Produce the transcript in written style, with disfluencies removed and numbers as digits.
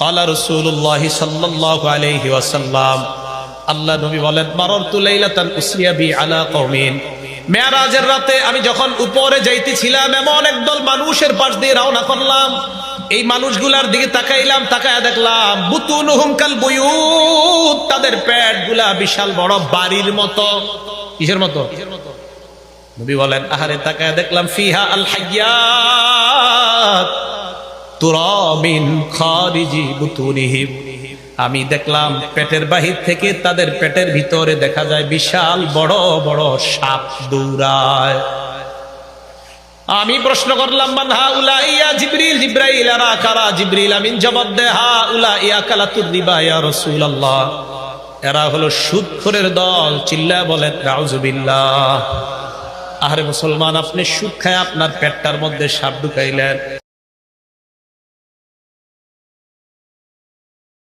ক্বালা রাসূলুল্লাহি সাল্লাল্লাহু আলাইহি ওয়াসাল্লাম, আল্লাহ নবী বলেন, মারারতু লাইলাতান উসরিয়া বি আলা কওমিন, মেরাজের রাতে আমি যখন উপরে যাইতেছিলাম এমন একদল মানুষের পাশ দিয়ে রওনা করলাম। এই মানুষগুলার দিকে তাকাইলাম, তাকায়া দেখলাম বুতুনুহুম কাল বুয়ুত, তাদের পেটগুলা বিশাল বড় বাড়ির মতো। কিসের মতো? নবী বলেন, আহারে তাকায়া দেখলাম ফিহা আল হাইয়াত তুরা মিন খারিজি বুতুনিহিম, আমি দেখলাম পেটের বাহির থেকে তাদের পেটের ভিতরে দেখা যায় বিশাল বড় বড় সাপ দৌড়ায়। আমি প্রশ্ন করলাম, মান হাউলা ইয়া জিবরিল, জিব্রাইল আরা কারা? জিবরিল আমিন জবাব দেয়, হাউলা ইয়া কালাতুর রিবা ইয়া রাসূলুল্লাহ, এরা হলো সুদখোরের দল। চিল্লায় বলেন নাউযুবিল্লাহ। আরে মুসলমান, আপনি সুদ খায় আপনার পেটটার মধ্যে সাপ ঢুকাইলেন।